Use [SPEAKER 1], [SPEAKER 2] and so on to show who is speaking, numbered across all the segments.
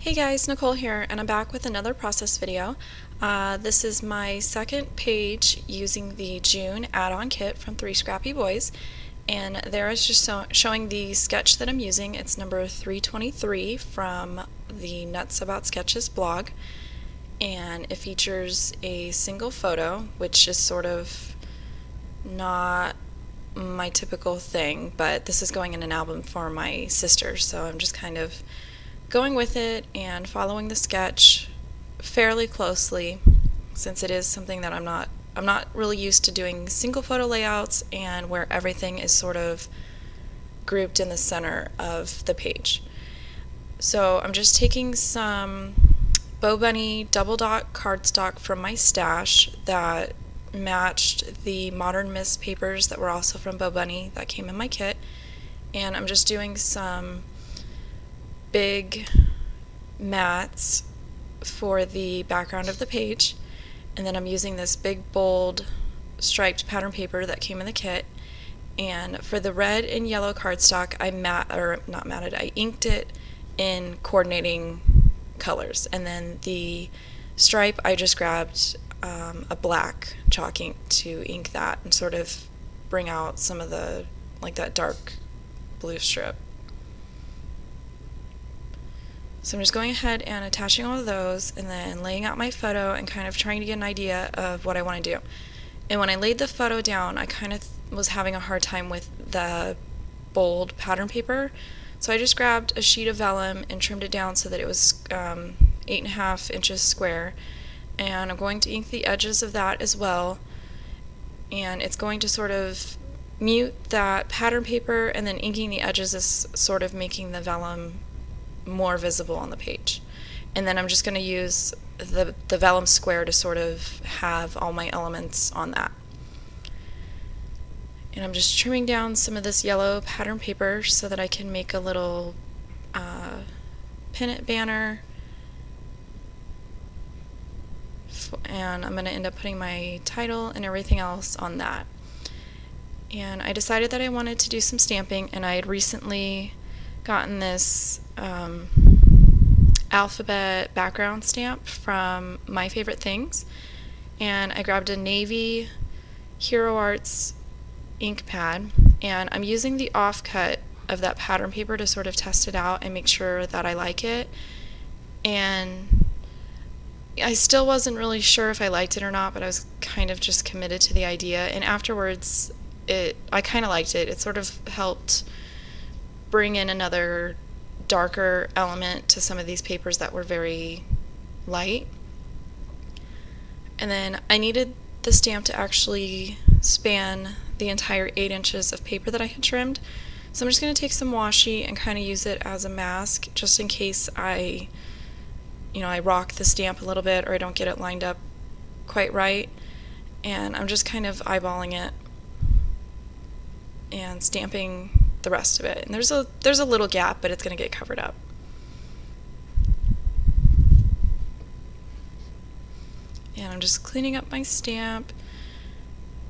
[SPEAKER 1] Hey guys, Nicole here, and I'm back with another process video. This is my second page using the June add-on kit from 3 Scrappy Boys, and there is just showing the sketch that I'm using. It's number 323 from the Nuts About Sketches blog, and it features a single photo, which is sort of not my typical thing, but this is going in an album for my sister, so I'm just kind of going with it and following the sketch fairly closely, since it is something that I'm not really used to doing single photo layouts and where everything is sort of grouped in the center of the page. So I'm just taking some Bow Bunny double dot cardstock from my stash that matched the Modern Mist papers that were also from Bow Bunny that came in my kit, and I'm just doing some big mats for the background of the page, and then I'm using this big bold striped pattern paper that came in the kit. And for the red and yellow cardstock, I inked it in coordinating colors, and then the stripe I just grabbed a black chalk ink to ink that and sort of bring out some of the that dark blue strip. So I'm just going ahead and attaching all of those and then laying out my photo and kind of trying to get an idea of what I want to do. And when I laid the photo down, I kind of was having a hard time with the bold pattern paper. So I just grabbed a sheet of vellum and trimmed it down so that it was 8.5 inches square. And I'm going to ink the edges of that as well. And it's going to sort of mute that pattern paper, and then inking the edges is sort of making the vellum more visible on the page. And then I'm just going to use the vellum square to sort of have all my elements on that. And I'm just trimming down some of this yellow pattern paper so that I can make a little pennant banner, and I'm going to end up putting my title and everything else on that. And I decided that I wanted to do some stamping, and I had recently gotten this alphabet background stamp from My Favorite Things, and I grabbed a navy Hero Arts ink pad, and I'm using the offcut of that pattern paper to sort of test it out and make sure that I like it. And I still wasn't really sure if I liked it or not, but I was kind of just committed to the idea, and afterwards I kind of liked it. It sort of helped bring in another darker element to some of these papers that were very light. And then I needed the stamp to actually span the entire 8 inches of paper that I had trimmed. So I'm just going to take some washi and kind of use it as a mask, just in case I rock the stamp a little bit or I don't get it lined up quite right. And I'm just kind of eyeballing it and stamping the rest of it. And there's a little gap, but it's going to get covered up. And I'm just cleaning up my stamp.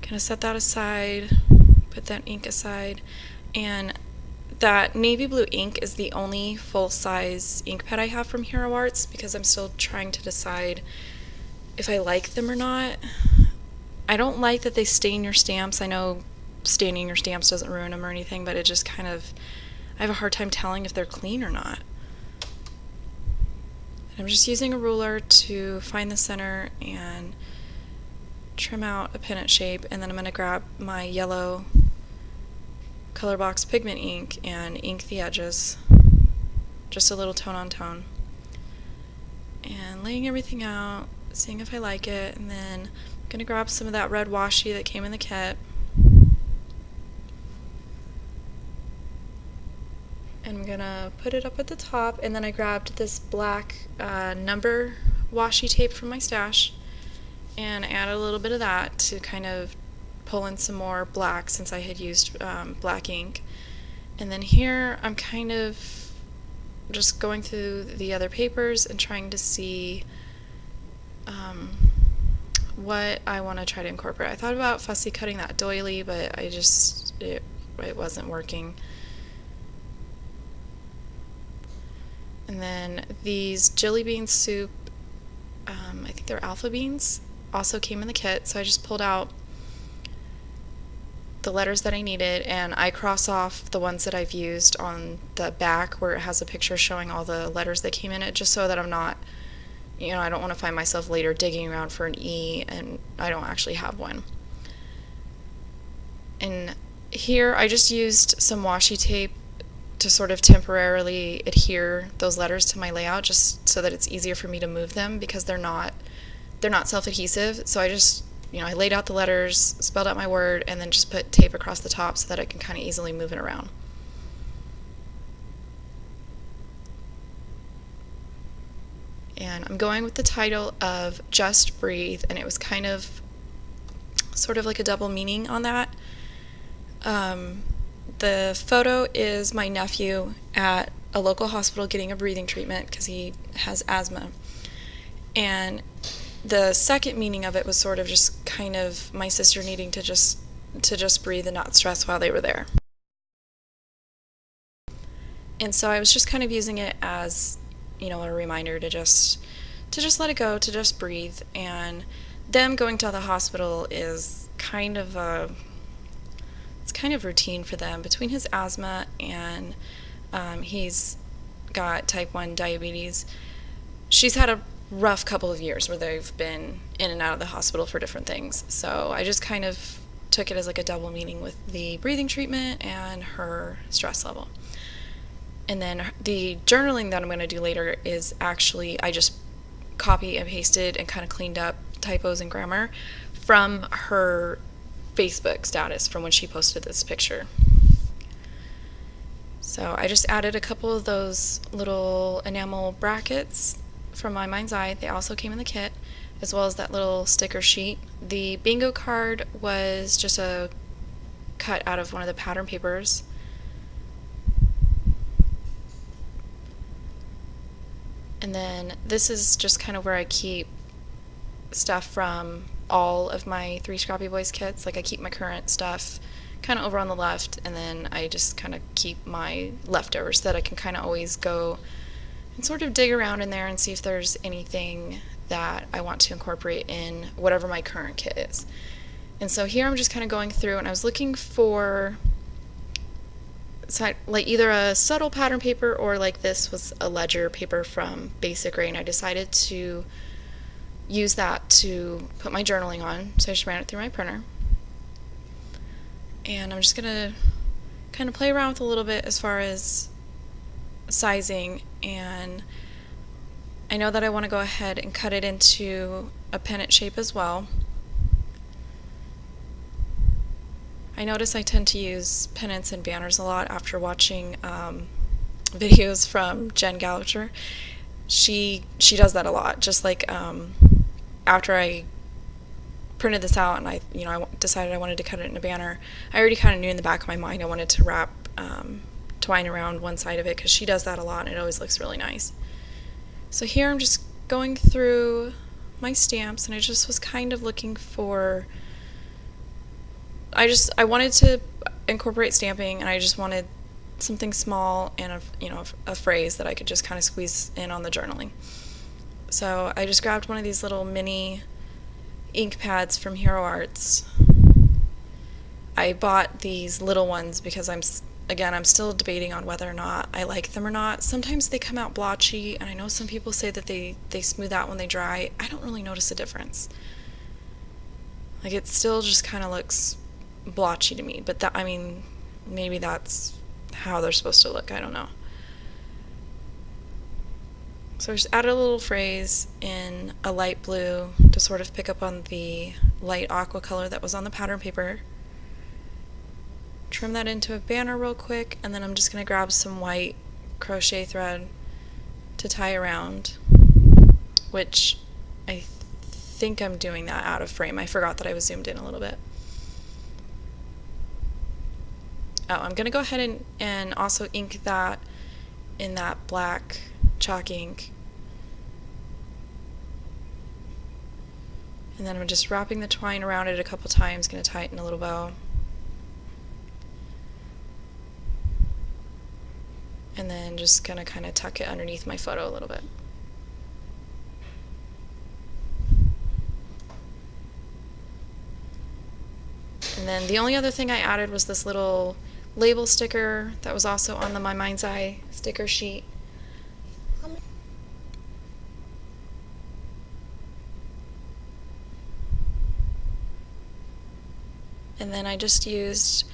[SPEAKER 1] Gonna set that aside, put that ink aside, and that navy blue ink is the only full-size ink pad I have from Hero Arts, because I'm still trying to decide if I like them or not. I don't like that they stain your stamps. I know staining your stamps doesn't ruin them or anything, but it just kind of, I have a hard time telling if they're clean or not. And I'm just using a ruler to find the center and trim out a pennant shape, and then I'm going to grab my yellow color box pigment ink and ink the edges, just a little tone on tone, and laying everything out, seeing if I like it. And then I'm going to grab some of that red washi that came in the kit, and I'm gonna put it up at the top. And then I grabbed this black number washi tape from my stash and added a little bit of that to kind of pull in some more black, since I had used black ink. And then here I'm kind of just going through the other papers and trying to see what I want to try to incorporate. I thought about fussy cutting that doily, but it wasn't working. And then these jelly bean soup, I think they're alpha beans, also came in the kit. So I just pulled out the letters that I needed, and I cross off the ones that I've used on the back where it has a picture showing all the letters that came in it, just so that I'm not, I don't want to find myself later digging around for an E and I don't actually have one. And here I just used some washi tape to sort of temporarily adhere those letters to my layout, just so that it's easier for me to move them, because they're not self-adhesive. So I just, I laid out the letters, spelled out my word, and then just put tape across the top so that I can kind of easily move it around. And I'm going with the title of Just Breathe, and it was kind of sort of like a double meaning on that. The photo is my nephew at a local hospital getting a breathing treatment because he has asthma. And the second meaning of it was sort of just kind of my sister needing to just breathe and not stress while they were there. And so I was just kind of using it as, a reminder to just let it go, to just breathe. And them going to the hospital is kind of routine for them. Between his asthma and he's got type 1 diabetes, she's had a rough couple of years where they've been in and out of the hospital for different things. So I just kind of took it as like a double meaning with the breathing treatment and her stress level. And then the journaling that I'm going to do later is actually, I just copy and pasted and kind of cleaned up typos and grammar from her Facebook status from when she posted this picture. So I just added a couple of those little enamel brackets from my mind's eye. They also came in the kit, as well as that little sticker sheet. The bingo card was just a cut out of one of the pattern papers. And then this is just kind of where I keep stuff from all of my 3 Scrappy Boys kits. Like, I keep my current stuff kind of over on the left, and then I just kind of keep my leftovers so that I can kind of always go and sort of dig around in there and see if there's anything that I want to incorporate in whatever my current kit is. And so here I'm just kind of going through, and I was looking for like either a subtle pattern paper, or like this was a ledger paper from Basic Ray, and I decided to use that to put my journaling on. So I just ran it through my printer, and I'm just gonna kind of play around with a little bit as far as sizing. And I know that I want to go ahead and cut it into a pennant shape as well. I notice I tend to use pennants and banners a lot after watching videos from Jen Gallagher. She does that a lot. Just like after I printed this out and I decided I wanted to cut it in a banner, I already kind of knew in the back of my mind I wanted to wrap twine around one side of it, because she does that a lot and it always looks really nice. So here I'm just going through my stamps, and I just was kind of looking for, I wanted to incorporate stamping, and I just wanted something small and a phrase that I could just kind of squeeze in on the journaling. So I just grabbed one of these little mini ink pads from Hero Arts. I bought these little ones because I'm still debating on whether or not I like them or not. Sometimes they come out blotchy, and I know some people say that they smooth out when they dry. I don't really notice a difference. Like, it still just kind of looks blotchy to me, but maybe that's how they're supposed to look. I don't know. So I just added a little phrase in a light blue to sort of pick up on the light aqua color that was on the pattern paper. Trim that into a banner real quick, and then I'm just going to grab some white crochet thread to tie around, which I think I'm doing that out of frame. I forgot that I was zoomed in a little bit. Oh, I'm going to go ahead and also ink that in that black chalk ink. And then I'm just wrapping the twine around it a couple times, going to tie it in a little bow. And and then just gonna kind of tuck it underneath my photo a little bit. And then the only other thing I added was this little label sticker that was also on the My Mind's Eye sticker sheet. And then I just used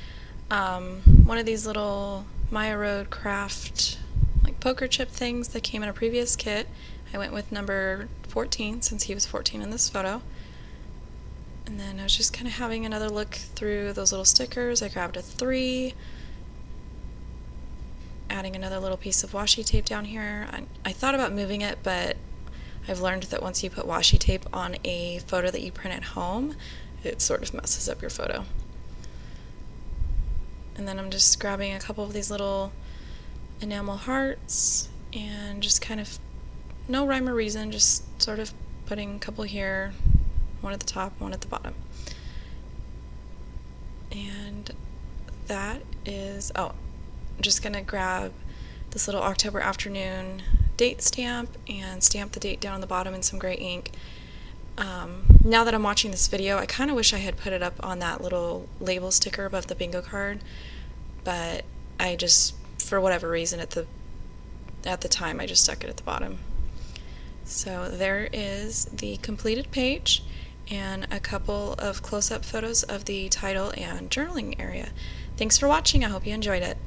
[SPEAKER 1] one of these little Maya Road craft like poker chip things that came in a previous kit. I went with number 14 since he was 14 in this photo. And then I was just kind of having another look through those little stickers. I grabbed a 3, adding another little piece of washi tape down here. I thought about moving it, but I've learned that once you put washi tape on a photo that you print at home, it sort of messes up your photo. And then I'm just grabbing a couple of these little enamel hearts and just kind of, no rhyme or reason, just sort of putting a couple here, one at the top, one at the bottom. And that is, oh, I'm just gonna grab this little October afternoon date stamp and stamp the date down on the bottom in some gray ink. Now that I'm watching this video, I kind of wish I had put it up on that little label sticker above the bingo card, but I just, for whatever reason, at the time, I just stuck it at the bottom. So there is the completed page and a couple of close-up photos of the title and journaling area. Thanks for watching. I hope you enjoyed it.